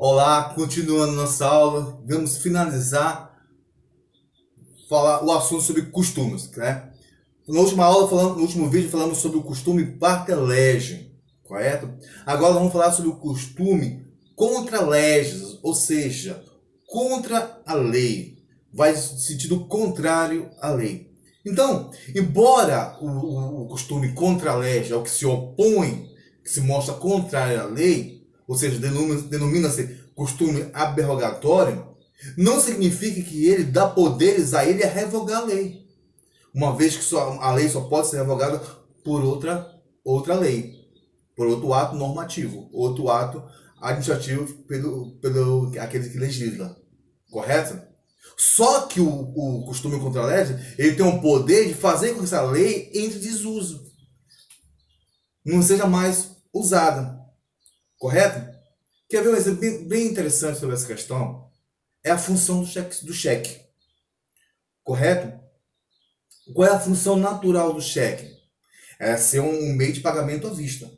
Olá, continuando nossa aula, vamos finalizar falar o assunto sobre costumes, né? Na última aula, no último vídeo, falamos sobre o costume parca lege, correto? Agora vamos falar sobre o costume contra leges, ou seja, contra a lei, vai no sentido contrário à lei. Então, embora o costume contra a lei é o que se opõe, que se mostra contrário à lei, ou seja, denomina-se costume abrogatório, não significa que ele dá poderes a ele a revogar a lei, uma vez que a lei só pode ser revogada por outra lei, por outro ato normativo, outro ato administrativo pelo aquele que legisla, correto? Só que o costume contra a lei, ele tem o poder de fazer com que essa lei entre em desuso, não seja mais usada, correto? Quer ver um exemplo bem interessante sobre essa questão? É a função do cheque, correto? Qual é a função natural do cheque? É ser um meio de pagamento à vista,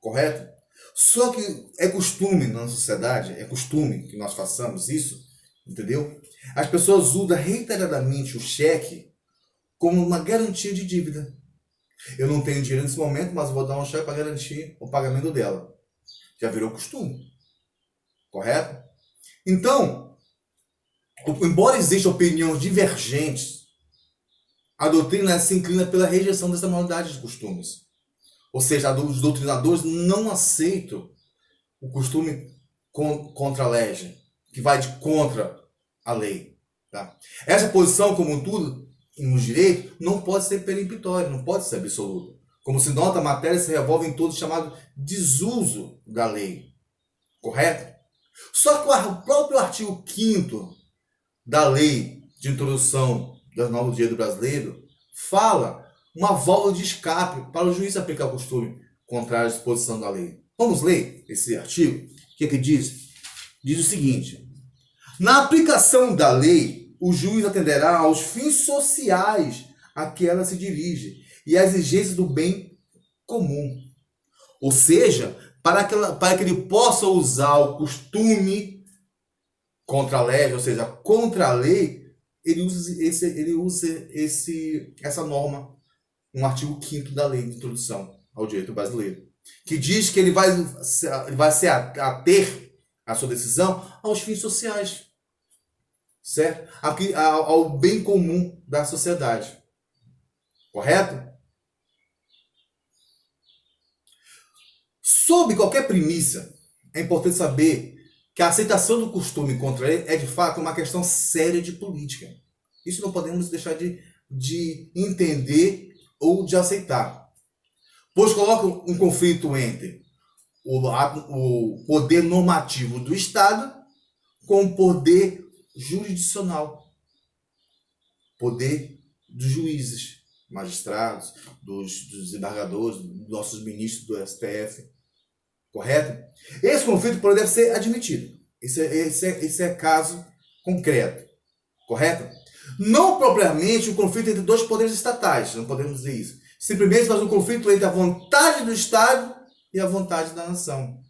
correto? Só que é costume na sociedade, é costume que nós façamos isso, entendeu? As pessoas usam reiteradamente o cheque como uma garantia de dívida. Eu não tenho dinheiro nesse momento, mas vou dar um cheque para garantir o pagamento dela. Já virou costume, correto? Então, embora existam opiniões divergentes, a doutrina se inclina pela rejeição dessa modalidade de costumes. Ou seja, os doutrinadores não aceitam o costume contra a lei, que vai de contra a lei. Tá? Essa posição, como um tudo, no direito, não pode ser peremptória, não pode ser absoluta. Como se nota, a matéria se revolve em todo chamado desuso da lei. Correto? Só que o próprio artigo 5º da lei de introdução das normas do direito brasileiro fala uma válvula de escape para o juiz aplicar o costume contrário à disposição da lei. Vamos ler esse artigo? O que diz? Diz o seguinte: na aplicação da lei, o juiz atenderá aos fins sociais a que ela se dirige e às exigências do bem comum. Ou seja, para que ele possa usar o costume contra a lei, ou seja, contra a lei, ele usa essa norma no artigo 5º da lei de introdução ao direito brasileiro, que diz que ele vai se ater a sua decisão aos fins sociais, certo? Ao bem comum da sociedade, correto? Sob qualquer premissa, é importante saber que a aceitação do costume contra ele é de fato uma questão séria de política. Isso não podemos deixar de entender ou de aceitar, pois coloca um conflito entre o poder normativo do Estado com o poder jurisdicional, poder dos juízes, magistrados, dos desembargadores, dos nossos ministros do STF, correto? Esse conflito deve ser admitido. Esse é caso concreto, correto? Não propriamente o conflito entre dois poderes estatais, não podemos dizer isso. Simplesmente faz um conflito entre a vontade do Estado e a vontade da nação.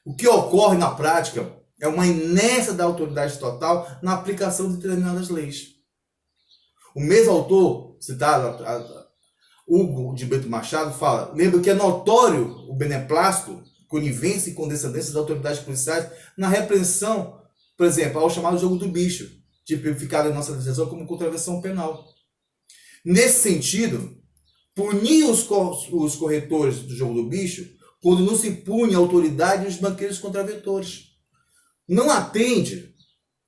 O que ocorre na prática é uma inércia da autoridade estatal na aplicação de determinadas leis. O mesmo autor citado, Hugo de Brito Machado, fala: lembra que é notório o beneplácito, conivência e condescendência das autoridades policiais na repreensão, por exemplo, ao chamado jogo do bicho, tipificado em nossa legislação como contravenção penal. Nesse sentido, punir os corretores do jogo do bicho quando não se pune a autoridade e os banqueiros contraventores. Não atende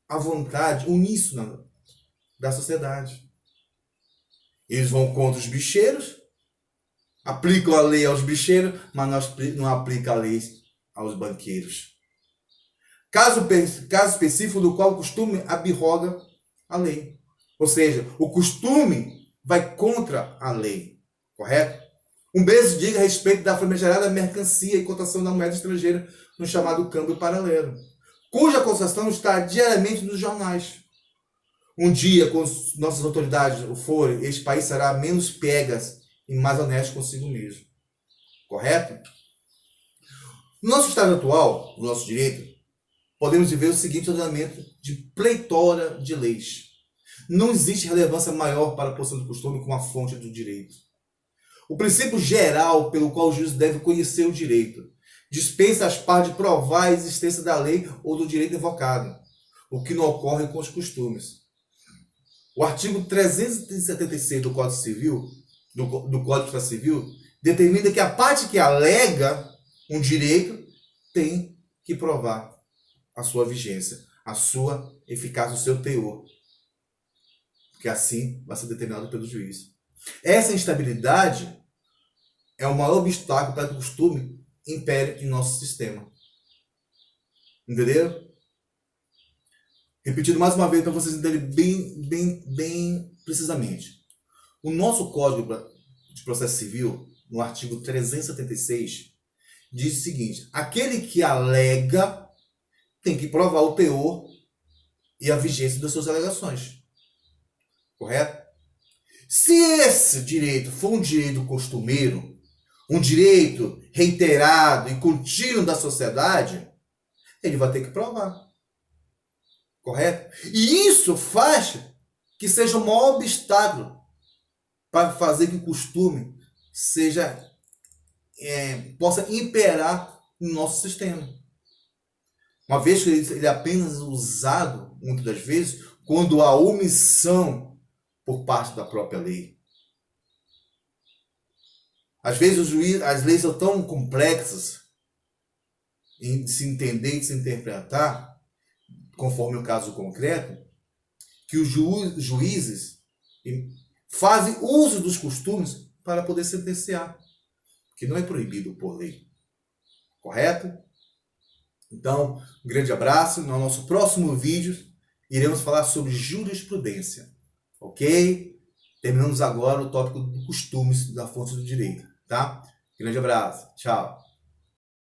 à vontade uníssona da sociedade. Eles vão contra os bicheiros, aplicam a lei aos bicheiros, mas não aplicam a lei aos banqueiros. Caso específico do qual o costume abroga a lei. Ou seja, o costume vai contra a lei, correto? Um beijo diga a respeito da famigerada mercancia e cotação da moeda estrangeira no chamado câmbio paralelo, cuja cotação está diariamente nos jornais. Um dia, quando nossas autoridades o forem, este país será menos piegas e mais honesto consigo mesmo. Correto? No nosso estado atual, no nosso direito, podemos viver o seguinte ordenamento de pletora de leis. Não existe relevância maior para a posição do costume como a fonte do direito. O princípio geral pelo qual o juiz deve conhecer o direito dispensa as partes de provar a existência da lei ou do direito invocado, o que não ocorre com os costumes. O artigo 376 do Código Civil, do Código Civil, determina que a parte que alega um direito tem que provar a sua vigência, a sua eficácia, o seu teor. Porque assim vai ser determinado pelo juiz. Essa instabilidade é o maior obstáculo para que o costume impere em nosso sistema. Entenderam? Repetindo mais uma vez para vocês entenderem bem precisamente. O nosso Código de Processo Civil, no artigo 376, diz o seguinte: aquele que alega tem que provar o teor e a vigência das suas alegações. Correto? Se esse direito for um direito costumeiro, um direito reiterado e contínuo da sociedade, ele vai ter que provar. Correto? E isso faz que seja o maior obstáculo para fazer que o costume possa imperar no nosso sistema. Uma vez que ele é apenas usado, muitas das vezes, quando há omissão por parte da própria lei. Às vezes as leis são tão complexas de se entender e de se interpretar, conforme o caso concreto, que os juízes fazem uso dos costumes para poder sentenciar, que não é proibido por lei. Correto? Então, um grande abraço. No nosso próximo vídeo, iremos falar sobre jurisprudência. Ok? Terminamos agora o tópico do costumes da fonte do direito. Tá? Grande abraço. Tchau.